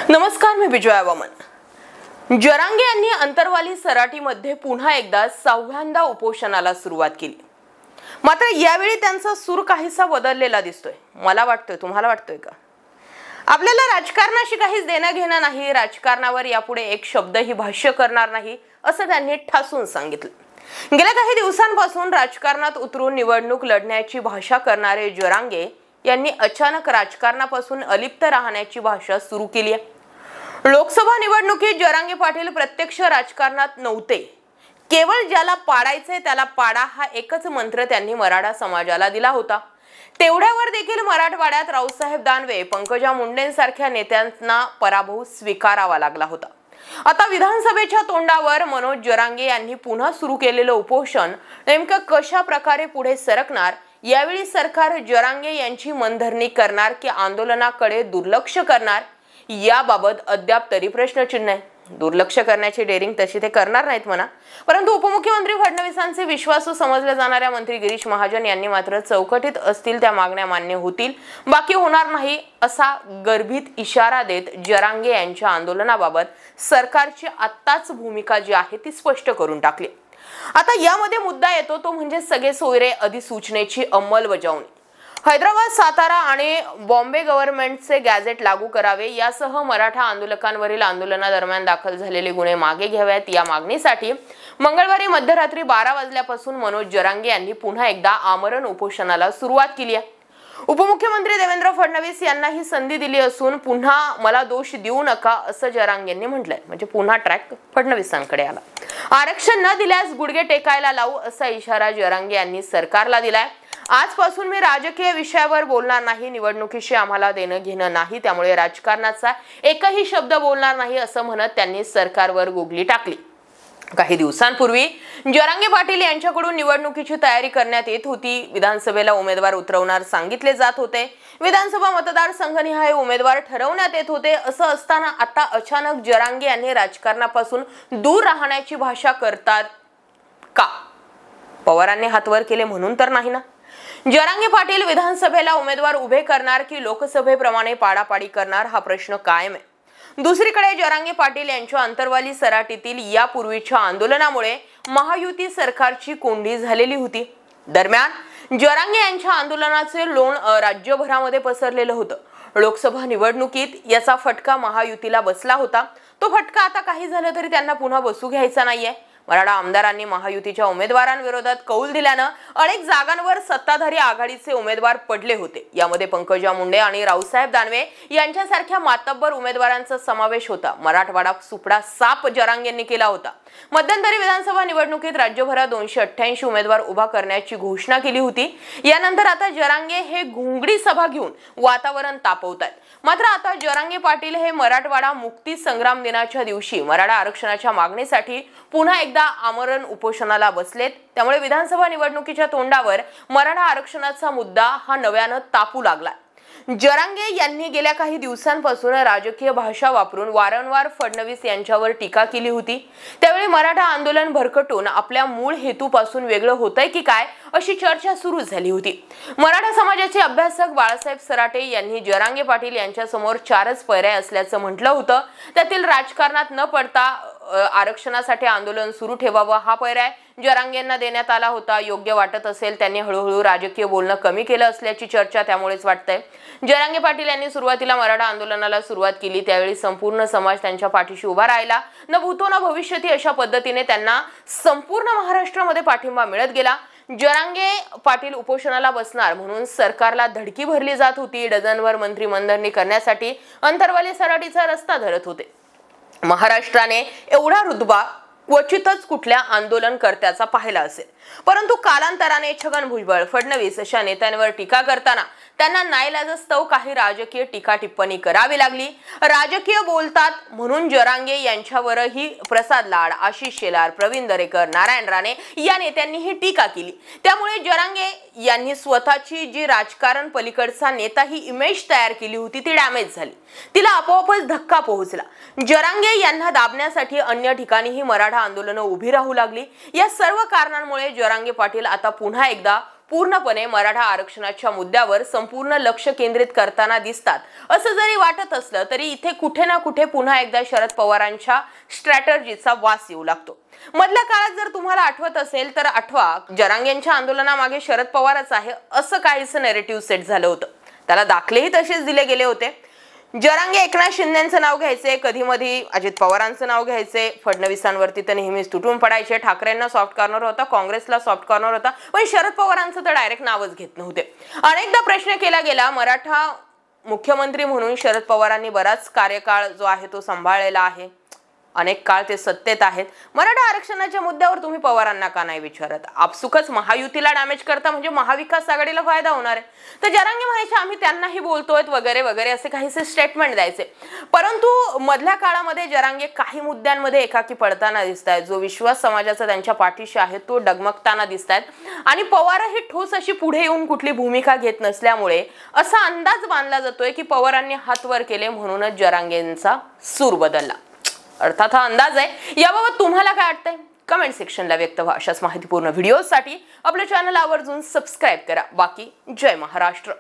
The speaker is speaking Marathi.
नमस्कार, मी विजया वामन। जरांगे यांनी अंतरवाली सराटीमध्ये पुन्हा एकदा 6व्यांदा उपोषणाला सुरुवात केली। मात्र यावेळी त्यांचा सूर काहीसा बदललेला दिसतोय। मला वाटतंय, तुम्हाला वाटतंय का? आपल्याला राजकारणाशी काहीच देणं घेणं नाही, राजकारणावर यापुढे एक शब्दही भाष्य करणार नाही, असं त्यांनी ठासून सांगितलं। गेल्या काही दिवसांपासून राजकारणात उतरून निवडणूक लढण्याची भाषा करणारे जरांगे यांनी अचानक राजकारणापासून अलिप्त राहण्याची भाषा सुरू केली आहे। लोकसभा निवडणुकीत जरांगे पाटील प्रत्यक्ष राजकारणात नव्हते। केवळ ज्याला पाडायचे त्याला पाडा हा एकच मंत्र त्यांनी मराठा समाजाला दिला होता। तेवढ्यावर देखील मराठवाड्यात रावसाहेब दानवे, पंकजा मुंडेंसारख्या नेत्यांना पराभव स्वीकारावा लागला होता। आता विधानसभेच्या तोंडावर मनोज जरांगे यांनी पुन्हा सुरू केलेलं उपोषण नेमकं कशा प्रकारे पुढे सरकणार, यावेळी सरकार जरांगे यांची मनधरणी करणार की आंदोलनाकडे दुर्लक्ष करणार, याबाबत अद्याप तरी प्रश्नचिन्ह आहे। दुर्लक्ष करण्याची डेअरिंग तशी ते करणार नाहीत म्हणा, परंतु उपमुख्यमंत्री फडणवीसांचे विश्वासू समजले जाणाऱ्या मंत्री गिरीश महाजन यांनी मात्र चौकटीत असतील त्या मागण्या मान्य होतील, बाकी होणार नाही असा गर्भित इशारा देत जरांगे यांच्या आंदोलनाबाबत सरकारची आत्ताच भूमिका जी आहे ती स्पष्ट करून टाकली। आता यामध्ये मुद्दा येतो तो म्हणजे सगळे सोयरे अधिसूचनेची अंमलबजावणी। हैदराबाद, सातारा आणि बॉम्बे गव्हर्नमेंटचे गॅझेट लागू करावे यासह मराठा आंदोलकांवरील आंदोलनादरम्यान दाखल झालेले गुन्हे मागे घ्यावेत या मागणीसाठी मंगळवारी मध्यरात्री 12 वाजल्यापासून मनोज जरांगे यांनी पुन्हा एकदा आमरण उपोषणाला सुरुवात केली आहे। उपमुख्यमंत्री देवेंद्र फडणवीस यांना ही संधी दिली असून पुन्हा मला दोष देऊ नका असं जरांगेंनी म्हटलंय। म्हणजे पुन्हा ट्रॅक फडणवीसांकडे आला। आरक्षण न दिल्यास गुडघे टेकायला लावू असा इशारा जरांगे यांनी सरकारला दिलाय। आजपासून मी राजकीय विषयावर बोलणार नाही, निवडणुकीशी आम्हाला देणं घेणं नाही, त्यामुळे राजकारणाचा एकही शब्द बोलणार नाही असं म्हणत त्यांनी सरकारवर गुगली टाकली। काही दिवसांपूर्वी जरांगे पाटील यांच्याकडून निवडणुकीची तयारी करण्यात येत होती। विधानसभेला उमेदवार उतरवणार सांगितले जात होते। विधानसभा मतदारसंघनिहाय उमेदवार ठरवण्यात येत होते। असं असताना आता अचानक जरांगे यांनी राजकारणापासून दूर राहण्याची भाषा करतात का? पवारांनी हात वर केले म्हणून तर नाही ना? जरांगे पाटील विधानसभेला उमेदवार उभे करणार की लोकसभेप्रमाणे पाडापाडी करणार हा प्रश्न कायम आहे। दुसरीकडे जरांगे पाटील यांच्या अंतरवाली सराटीतील यापूर्वीच्या आंदोलनामुळे महायुती सरकारची कोंडी झालेली होती। दरम्यान जरांगे यांच्या आंदोलनाचे लोण राज्यभरामध्ये पसरलेलं होतं। लोकसभा निवडणुकीत याचा फटका महायुतीला बसला होता। तो फटका आता काही झालं तरी त्यांना पुन्हा बसू घ्यायचा नाहीये। मराठा आमदारांनी महायुतीच्या उमेदवारांविरोधात कौल दिल्यानं अनेक जागांवर सत्ताधारी आघाडीचे उमेदवार पडले होते। यामध्ये पंकजा मुंडे आणि रावसाहेब दानवे यांच्यासारख्या मातब्बर उमेदवारांचा समावेश होता। मराठवाडा सुपडा साप जरांगेंनी केला होता। मध्यंतरी विधानसभा निवडणुकीत राज्यभरात 288 उमेदवार उभा करण्याची घोषणा केली होती। यानंतर आता जरांगे हे घोंगडी सभा घेऊन वातावरण तापवतात। मात्र आता जरांगे पाटील हे मराठवाडा मुक्ती संग्राम दिनाच्या दिवशी मराठा आरक्षणाच्या मागणीसाठी पुन्हा एकदा आमरण उपोषणाला बसलेत। त्यामुळे विधानसभा निवडणुकीच्या तोंडावर मराठा आरक्षणाचा मुद्दा हा नव्यानं तापू लागला। जरांगे यांनी गेल्या काही दिवसांपासून राजकीय भाषा वापरून वारंवार फडणवीस यांच्यावर टीका केली होती। त्यावेळी मराठा आंदोलन भरकटून आपल्या मूळ हेतूपासून वेगळं होतंय की काय अशी चर्चा सुरू झाली होती। मराठा समाजाचे अभ्यासक बाळासाहेब सराटे यांनी जरांगे पाटील यांच्या समोर 4च पर्याय असल्याचं म्हटलं होतं। त्यातील राजकारणात न पडता आरक्षणासाठी आंदोलन सुरू ठेवावं हा पर्याय जरांगेंना देण्यात आला होता। योग्य वाटत असेल त्यांनी हळूहळू राजकीय बोलणं कमी केलं असल्याची चर्चा त्यामुळेच वाटतंय। जरांगे पाटील यांनी सुरुवातीला मराठा आंदोलनाला सुरुवात केली, त्यावेळी संपूर्ण समाज त्यांच्या पाठीशी उभा राहिला। न भूतो न भविष्यती अशा पद्धतीने त्यांना संपूर्ण महाराष्ट्रामध्ये पाठिंबा मिळत गेला। जरांगे पाटील उपोषणाला बसणार म्हणून सरकारला धडकी भरली जात होती। डझनभर मंत्री मनधरणी करण्यासाठी अंतरवाली सराटीचा रस्ता धरत होते। महाराष्ट्राने एवढा रुतबा क्वचितच कुठल्या आंदोलनकर्त्याचा पाहिला असेल, परंतु कालांतराने छगन भुजबळ, फडणवीस अशा नेत्यांवर टीका करताना त्यांना नाईलाजास्तव काही राजकीय टीका टिप्पणी करावी लागली। राजकीय बोलतात म्हणून जरांगे यांच्यावरही प्रसाद लाड, आशिष शेलार, प्रवीण दरेकर, नारायण राणे या नेत्यांनी ही टीका केली। त्यामुळे जरांगे यांनी स्वतःची जी राजकारण पलीकडचा नेता ही इमेज तयार केली होती ती डॅमेज झाली, तिला आपोआपच धक्का पोहोचला। जरांगे यांना दाबण्यासाठी अन्य ठिकाणीही मराठा आंदोलनं उभी राहू लागली। या सर्व कारणांमुळे जरांगे पाटील आता पुन्हा एकदा पूर्णपणे मराठा आरक्षणाच्या मुद्द्यावर संपूर्ण लक्ष केंद्रित करताना दिसतात. असं जरी वाटत असलं तरी इथे कुठे ना कुठे पुन्हा एकदा शरद पवारांच्या स्ट्रॅटर्जीचा वास येऊ लागतो. मधल्या काळात जर तुम्हाला आठवत असेल तर आठवा, जरांगेंच्या आंदोलनामागे शरद पवारच आहे असं काहीसं नॅरेटिव्ह सेट झालं होतं. त्याला दाखलेही तसेच दिले गेले होते. जरांगे एकनाथ शिंदेंचं नाव घ्यायचे, कधी मधी अजित पवारांचं नाव घ्यायचे, फडणवीसांवरती तर नेहमीच तुटून पडायचे, ठाकरेंना सॉफ्ट कॉर्नर होता, काँग्रेसला सॉफ्ट कॉर्नर होता, पण शरद पवारांचं तर डायरेक्ट नावच घेत नव्हते. अनेकदा प्रश्न केला गेला, मराठा मुख्यमंत्री म्हणून शरद पवारांनी बराच कार्यकाळ जो आहे तो सांभाळलेला आहे, अनेक काळ ते सत्तेत आहेत, मराठा आरक्षणाच्या मुद्द्यावर तुम्ही पवारांना का नाही विचारत? आपसुकच महायुतीला डॅमेज करता म्हणजे महाविकास आघाडीला फायदा होणार आहे. तर जरांगे म्हणायचे आम्ही त्यांनाही बोलतोय वगैरे वगैरे असे काहीसे स्टेटमेंट द्यायचे. परंतु मधल्या काळामध्ये जरांगे काही मुद्द्यांमध्ये एकाकी पडताना दिसत आहेत. जो विश्वास समाजाचा त्यांच्या पाठीशी आहे तो डगमगताना दिसत आहेत आणि पवारही ठोस अशी पुढे येऊन कुठली भूमिका घेत नसल्यामुळे असा अंदाज बांधला जातोय की पवारांनी हात वर केले म्हणूनच जरांगेंचा सूर बदलला. अर्थात हा अंदाज आहे. याबाबत तुम्हाला काय वाटतंय? कमेंट सेक्शनला व्यक्त व्हा. अशाच माहितीपूर्ण व्हिडिओसाठी आपल्या चॅनल आवर्जून सबस्क्राईब करा. बाकी जय महाराष्ट्र.